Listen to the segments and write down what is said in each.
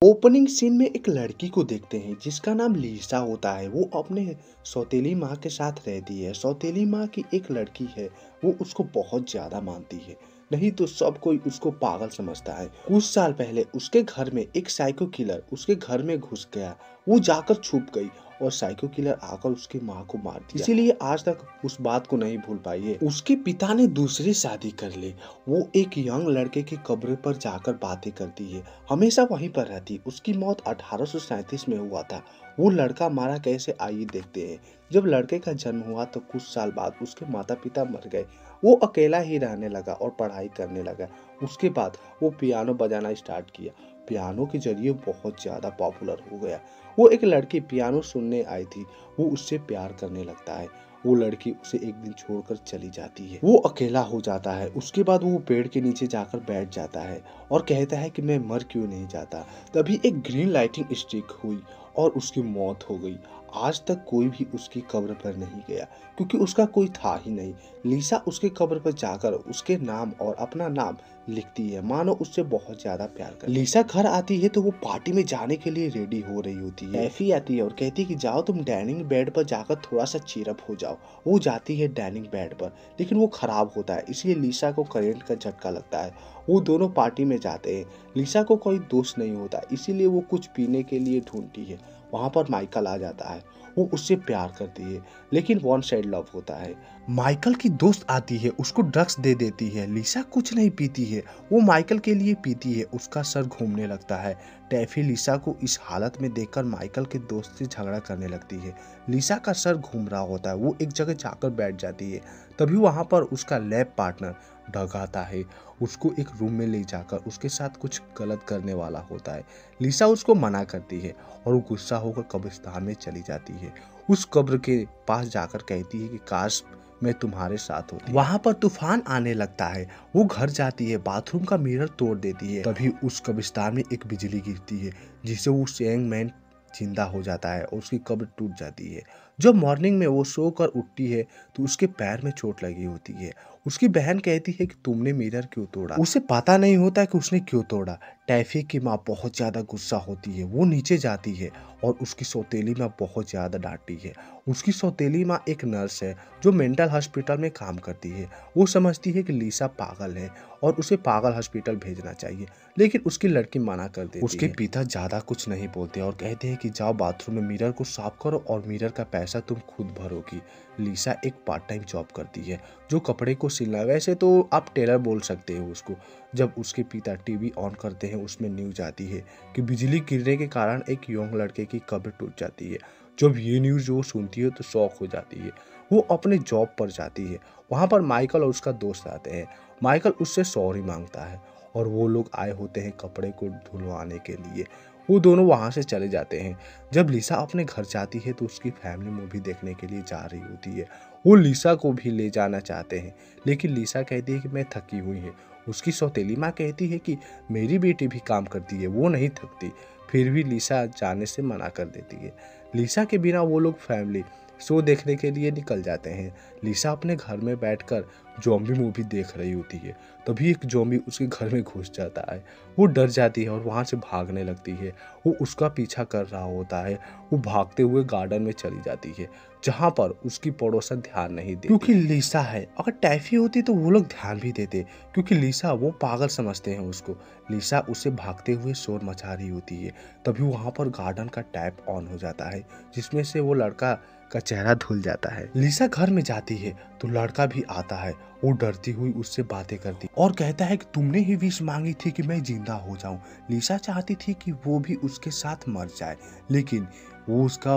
Opening scene में एक लड़की को देखते हैं जिसका नाम लीसा होता है। वो अपने सौतेली माँ के साथ रहती है। सौतेली माँ की एक लड़की है, वो उसको बहुत ज़्यादा मानती है, नहीं तो सब कोई उसको पागल समझता है। कुछ साल पहले उसके घर में एक साइको किलर उसके घर में घुस गया। वो जाकर छुप गई और साइको किलर आकर उसकी माँ को मार दिया। इसीलिए आज तक उस बात को नहीं भूल पाई है। उसके पिता ने दूसरी शादी कर ली। वो एक यंग लड़के की कब्र पर जाकर बातें करती है, हमेशा वहीं पर रहती। उसकी मौत 1837 में हुआ था। वो लड़का मारा कैसे, आइए देखते हैं। जब लड़के का जन्म हुआ तो कुछ साल बाद उसके माता पिता मर गए। वो अकेला ही रहने लगा और पढ़ाई करने लगा। उसके बाद वो पियानो बजाना स्टार्ट किया। पियानो के जरिए बहुत ज़्यादा पॉपुलर हो गया। वो एक लड़की पियानो सुनने आई थी। वो उससे प्यार करने लगता है। वो लड़की उसे एक दिन छोड़कर चली जाती है। वो अकेला हो जाता है। उसके बाद वो पेड़ के नीचे जाकर बैठ जाता है और कहता है कि मैं मर क्यों नहीं जाता। तभी एक ग्रीन लाइटिंग स्ट्रिक हुई और उसकी मौत हो गई। आज तक कोई भी उसकी कब्र पर नहीं गया क्योंकि उसका कोई था ही नहीं। लीसा उसके कब्र पर जाकर उसके नाम और अपना नाम लिखती है, मानो उससे बहुत ज्यादा प्यार कर। लीसा घर आती है तो वो पार्टी में जाने के लिए रेडी हो रही होती है। एफी आती है और कहती है कि जाओ तुम डाइनिंग बेड पर जाकर थोड़ा सा चीरअप हो जाओ। वो जाती है डाइनिंग बेड पर, लेकिन वो खराब होता है, इसलिए लीसा को करंट का झटका लगता है। वो दोनों पार्टी में जाते हैं। लीसा को कोई दोस्त नहीं होता, इसीलिए वो कुछ पीने के लिए ढूंढती है। वहां पर माइकल आ जाता है। वो उससे प्यार करती है, लेकिन वन साइड लव होता है। माइकल की दोस्त आती है, उसको ड्रग्स दे देती है। लीसा कुछ नहीं पीती है, वो माइकल के लिए पीती है। उसका सर घूमने लगता है। टैफी लीसा को इस हालत में देखकर माइकल के दोस्त से झगड़ा करने लगती है। लीसा का सर घूम रहा होता है। वो एक जगह जाकर बैठ जाती है। तभी वहां पर उसका लैब पार्टनर डग आता है। उसको एक रूम में ले जाकर उसके साथ कुछ गलत करने वाला होता है। लीसा उसको मना करती है और वो गुस्सा होकर कब्रिस्तान में चली जाती है। उस कब्र के पास जाकर कहती है कि काश मैं तुम्हारे साथ होती। वहां पर तूफान आने लगता है। वो घर जाती है, बाथरूम का मिरर तोड़ देती है। तभी उस कब्रिस्तान में एक बिजली गिरती है, जिससे वो सेंग मैन जिंदा हो जाता है और उसकी कब्र टूट जाती है। जब मॉर्निंग में वो सोकर उठती है तो उसके पैर में चोट लगी होती है। उसकी बहन कहती है कि तुमने मिरर क्यों तोड़ा। उसे पता नहीं होता कि उसने क्यों तोड़ा। टैफी की माँ बहुत ज्यादा गुस्सा होती है। वो नीचे जाती है और उसकी सौतेली माँ बहुत ज्यादा डांटती है। उसकी सौतेली माँ एक नर्स है जो मेंटल हॉस्पिटल में काम करती है। वो समझती है कि लीसा पागल है और उसे पागल हॉस्पिटल भेजना चाहिए, लेकिन उसकी लड़की मना कर देती है। उसके पिता ज्यादा कुछ नहीं बोलते और कहते हैं कि जाओ बाथरूम में मिरर को साफ करो और मिरर का पैसा तुम खुद भरोगी। लीसा एक पार्ट टाइम जॉब करती है जो कपड़े को सिलना, वैसे तो आप टेलर बोल सकते हो उसको। जब उसके पिता टीवी ऑन करते हैं, उसमें न्यूज आती है कि बिजली गिरने के कारण एक यंग लड़के की कब्र टूट जाती है। जब ये न्यूज वो सुनती है तो शॉक हो जाती है। वो अपने जॉब पर जाती है। वहां पर माइकल और उसका दोस्त आते हैं। माइकल उससे सॉरी मांगता है और वो लोग आए होते हैं कपड़े को धुलवाने के लिए। वो दोनों वहां से चले जाते हैं। जब लीसा अपने घर जाती है तो उसकी फैमिली मूवी देखने के लिए जा रही होती है। वो लीसा को भी ले जाना चाहते हैं, लेकिन लीसा कहती है कि मैं थकी हुई है। उसकी सौतेली माँ कहती है कि मेरी बेटी भी काम करती है, वो नहीं थकती। फिर भी लीसा जाने से मना कर देती है। लीसा के बिना वो लोग फैमिली शो देखने के लिए निकल जाते हैं। लीसा अपने घर में बैठकर ज़ॉम्बी मूवी देख रही होती है। तभी एक ज़ॉम्बी उसके घर में घुस जाता है। वो डर जाती है और वहाँ से भागने लगती है। वो उसका पीछा कर रहा होता है। वो भागते हुए गार्डन में चली जाती है, जहाँ पर उसकी पड़ोसन ध्यान नहीं देती क्योंकि लीसा है। अगर टैफी होती तो वो लोग ध्यान भी देते, क्योंकि लीसा वो पागल समझते हैं उसको। लीसा उसे भागते हुए शोर मचा रही होती है। तभी वहाँ पर गार्डन का टैप ऑन हो जाता है, जिसमें से वो लड़का का चेहरा धुल जाता है। लीसा घर में जाती है तो लड़का भी आता है। वो डरती हुई उससे बातें करती और कहता है कि तुमने ही विश मांगी थी कि मैं जिंदा हो जाऊं। लीसा चाहती थी कि वो भी उसके साथ मर जाए, लेकिन वो उसका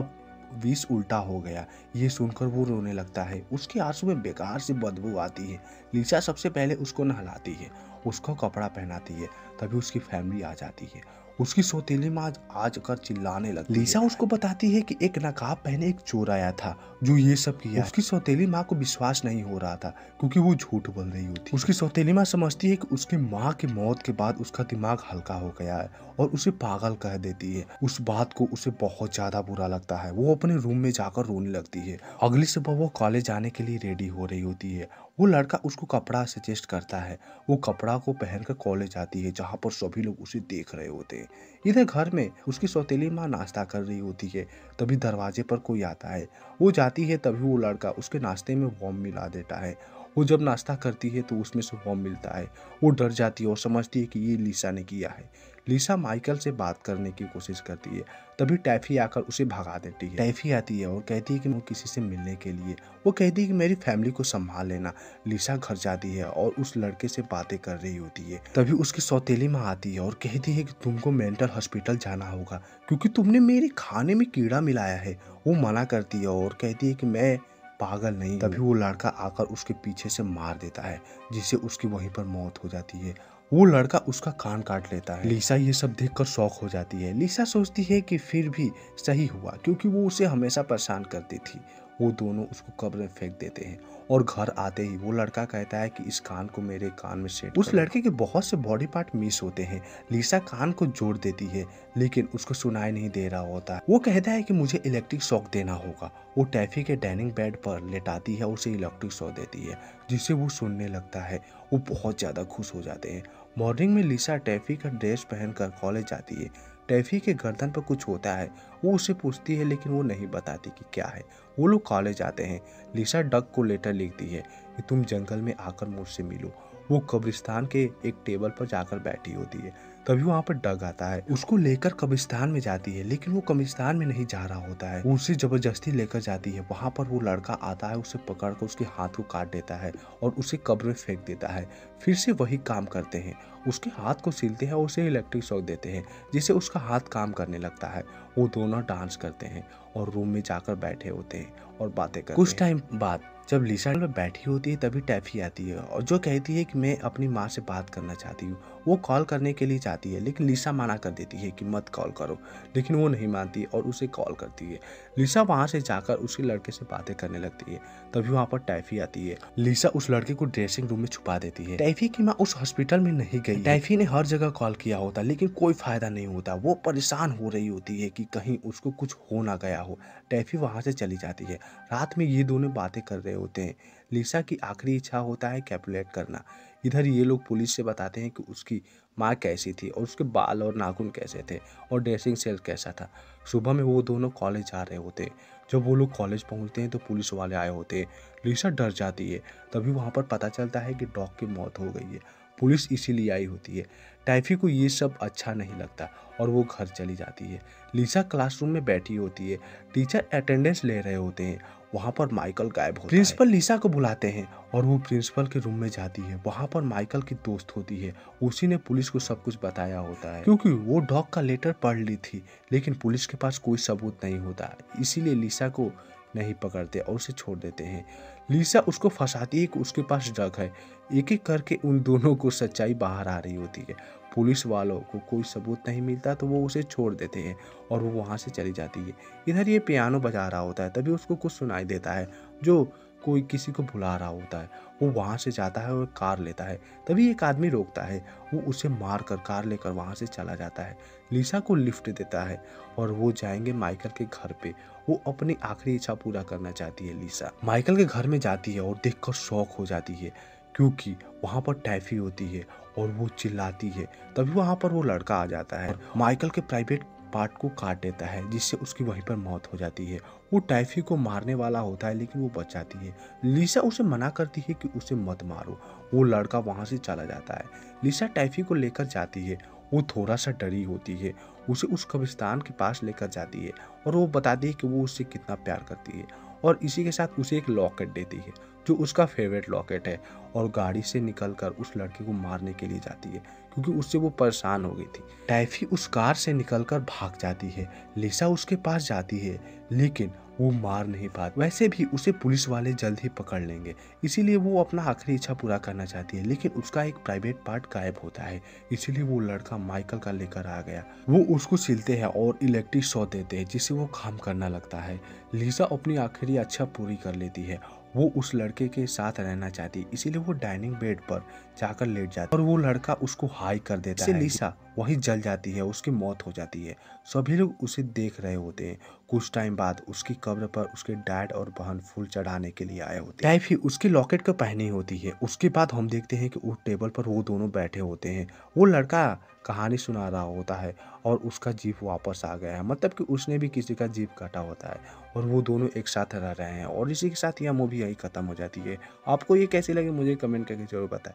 विष उल्टा हो गया। ये सुनकर वो रोने लगता है। उसके आंसू में बेकार सी बदबू आती है। लीसा सबसे पहले उसको नहलाती है, उसको कपड़ा पहनाती है। तभी उसकी फैमिली आ जाती है। उसकी सौतेली माँ आज कर चिल्लाने लगती है। लीसा उसको बताती है कि एक नकाब पहने एक चोर आया था जो ये सब किया। उसकी सौतेली माँ को विश्वास नहीं हो रहा था क्योंकि वो झूठ बोल रही होती। उसकी सौतेली माँ समझती है कि उसकी माँ की मौत के बाद उसका दिमाग हल्का हो गया है और उसे पागल कह देती है। उस बात को उसे बहुत ज्यादा बुरा लगता है। वो अपने रूम में जाकर रोने लगती है। अगली सुबह वो कॉलेज जाने के लिए रेडी हो रही होती है। वो लड़का उसको कपड़ा सजेस्ट करता है। वो कपड़ा को पहनकर कॉलेज आती है, जहाँ पर सभी लोग उसे देख रहे होते हैं। इधर घर में उसकी सौतेली माँ नाश्ता कर रही होती है, तभी दरवाजे पर कोई आता है। वो जाती है, तभी वो लड़का उसके नाश्ते में वॉर्म मिला देता है। वो जब नाश्ता करती है तो उसमें से वॉर्म मिलता है। वो डर जाती है और समझती है कि ये लिसा ने किया है। लिसा माइकल से बात करने की कोशिश करती है, तभी टैफी आकर उसे भगा देती है। टैफी आती है और कहती है कि वो किसी से मिलने के लिए। वो कहती है कि मेरी फैमिली को संभाल लेना। लिसा घर जाती है और उस लड़के से बातें कर रही होती है, तभी उसकी सौतेली माँ आती है और कहती है कि तुमको मेंटल हॉस्पिटल जाना होगा क्योंकि तुमने मेरे खाने में कीड़ा मिलाया है। वो मना करती है और कहती है कि मैं पागल नहीं। तभी वो लड़का आकर उसके पीछे से मार देता है, जिससे उसकी वहीं पर मौत हो जाती है। वो लड़का उसका कान काट लेता है। लिसा ये सब देखकर शॉक हो जाती है। लिसा सोचती है कि फिर भी सही हुआ क्योंकि वो उसे हमेशा परेशान करती थी। वो दोनों उसको कब्र में फेंक देते हैं और घर आते ही वो लड़का कहता है कि इस कान को मेरे कान में सेट। उस लड़के के बहुत से बॉडी पार्ट मिस होते हैं। लिसा कान को जोड़ देती है लेकिन उसको सुनाई नहीं दे रहा होता। वो कहता है कि मुझे इलेक्ट्रिक शॉक देना होगा। वो टैफी के डाइनिंग बेड पर लेटाती है, उसे इलेक्ट्रिक शॉक देती है जिससे वो सुनने लगता है। वो बहुत ज्यादा खुश हो जाते हैं। मॉर्निंग में लिसा टैफी का ड्रेस पहनकर कॉलेज जाती है। टैफी के गर्दन पर कुछ होता है। वो उससे पूछती है लेकिन वो नहीं बताती कि क्या है। वो लोग कॉलेज आते हैं। लिसा डग को लेटर लिखती है कि तुम जंगल में आकर मुझसे मिलो। वो कब्रिस्तान के एक टेबल पर जाकर बैठी होती है, तभी वहाँ पर डग आता है। उसको लेकर कब्रिस्तान में जाती है लेकिन वो कब्रिस्तान में नहीं जा रहा होता है। वो उसे जबरदस्ती लेकर जाती है। वहाँ पर वो लड़का आता है, उसे पकड़कर उसके हाथ को काट देता है और उसे कब्र में फेंक देता है। फिर से वही काम करते हैं, उसके हाथ को सीलते हैं और उसे इलेक्ट्रिक शॉक देते हैं जिससे उसका हाथ काम करने लगता है। वो दोनों डांस करते हैं और रूम में जाकर बैठे होते हैं और बातें करते हैं। कुछ टाइम बाद जब लिसा में बैठी होती है तभी टैफी आती है और जो कहती है कि मैं अपनी माँ से बात करना चाहती हूँ। वो कॉल करने के लिए जाती है लेकिन लिसा मना कर देती है कि मत कॉल करो, लेकिन वो नहीं मानती और उसे कॉल करती है। लिसा वहाँ से जाकर उसी लड़के से बातें करने लगती है, तभी वहाँ पर टैफी आती है। लिसा उस लड़के को ड्रेसिंग रूम में छुपा देती है। टैफी की माँ उस हॉस्पिटल में नहीं गई। टैफी ने हर जगह कॉल किया होता लेकिन कोई फायदा नहीं होता। वो परेशान हो रही होती है कि कहीं उसको कुछ हो ना गया हो। टैफी वहाँ से चली जाती है। रात में ये दोनों बातें कर रहे होते हैं। लिसा की आखिरी इच्छा होता है कैलकुलेट करना। इधर ये लोग पुलिस से बताते हैं कि उसकी माँ कैसी थी और उसके बाल और नाखून कैसे थे और ड्रेसिंग सेंस कैसा था। सुबह में वो दोनों कॉलेज जा रहे होते हैं। जब वो लोग कॉलेज पहुंचते हैं तो पुलिस वाले आए होते हैं। लिसा डर जाती है, तभी वहाँ पर पता चलता है कि डॉग की मौत हो गई है। पुलिस इसीलिए आई होती है। टैफी को ये सब अच्छा नहीं लगता और वो घर चली जाती है। लिसा क्लासरूम में बैठी होती है। टीचर अटेंडेंस ले रहे होते हैं। वहाँ पर माइकल गायब होता है। प्रिंसिपल लिसा को बुलाते हैं और वो प्रिंसिपल के रूम में जाती है। वहाँ पर माइकल की दोस्त होती है, उसी ने पुलिस को सब कुछ बताया होता है क्योंकि वो डॉग का लेटर पढ़ ली थी। लेकिन पुलिस के पास कोई सबूत नहीं होता, इसीलिए लिसा को नहीं पकड़ते और उसे छोड़ देते हैं। लिसा उसको फंसाती है कि उसके पास ड्रग है। एक एक करके उन दोनों को सच्चाई बाहर आ रही होती है। पुलिस वालों को कोई सबूत नहीं मिलता तो वो उसे छोड़ देते हैं और वो वहाँ से चली जाती है। इधर ये पियानो बजा रहा होता है, तभी उसको कुछ सुनाई देता है जो कोई किसी को बुला रहा होता है। वो वहाँ से जाता है और कार लेता है, तभी एक आदमी रोकता है। वो उसे मार कर कार लेकर वहाँ से चला जाता है। लिसा को लिफ्ट देता है और वो जाएंगे माइकल के घर पे। वो अपनी आखिरी इच्छा पूरा करना चाहती है। लिसा माइकल के घर में जाती है और देखकर शॉक हो जाती है क्योंकि वहाँ पर टैफी होती है और वो चिल्लाती है। तभी वहाँ पर वो लड़का आ जाता है, माइकल के प्राइवेट पार्ट को काट देता है जिससे उसकी वहीं पर मौत हो जाती है। वो टैफी को मारने वाला होता है लेकिन वो बच जाती है। लिसा उसे मना करती है कि उसे मत मारो। वो लड़का वहाँ से चला जाता है। लिसा टैफी को लेकर जाती है। वो थोड़ा सा डरी होती है, उसे उस कब्रिस्तान के पास लेकर जाती है और वो बताती है कि वो उससे कितना प्यार करती है और इसी के साथ उसे एक लॉकेट देती है जो उसका फेवरेट लॉकेट है और गाड़ी से निकलकर उस लड़के को मारने के लिए जाती है क्योंकि उससे वो परेशान हो गई थी। टैफी उस कार से निकलकर भाग जाती है। लिसा उसके पास जाती है लेकिन वो मार नहीं पाती। वैसे भी उसे पुलिस वाले जल्द ही पकड़ लेंगे, इसीलिए वो अपना आखिरी इच्छा पूरा करना चाहती है लेकिन उसका एक प्राइवेट पार्ट गायब होता है। इसीलिए वो लड़का माइकल का लेकर आ गया। वो उसको सिलते हैं और इलेक्ट्रिक शॉक देते हैं जिससे वो काम करना लगता है। लिसा अपनी आखिरी इच्छा पूरी कर लेती है। वो उस लड़के के साथ रहना चाहती है, इसीलिए वो डाइनिंग बेड पर जाकर लेट जाता है और वो लड़का उसको हाई कर देता है। लिसा वही जल जाती है, उसकी मौत हो जाती है। सभी लोग उसे देख रहे होते हैं। कुछ टाइम बाद उसकी कब्र पर उसके डैड और बहन फूल चढ़ाने के लिए आए होते हैं। टाइप ही उसकी लॉकेट को पहनी होती है। उसके बाद हम देखते हैं कि उस टेबल पर वो दोनों बैठे होते हैं। वो लड़का कहानी सुना रहा होता है और उसका जीप वापस आ गया है, मतलब कि उसने भी किसी का जीप काटा होता है और वो दोनों एक साथ रह रहे हैं। और इसी के साथ यह मूवी यही खत्म हो जाती है। आपको ये कैसी लगी मुझे कमेंट करके जरूर बताएं।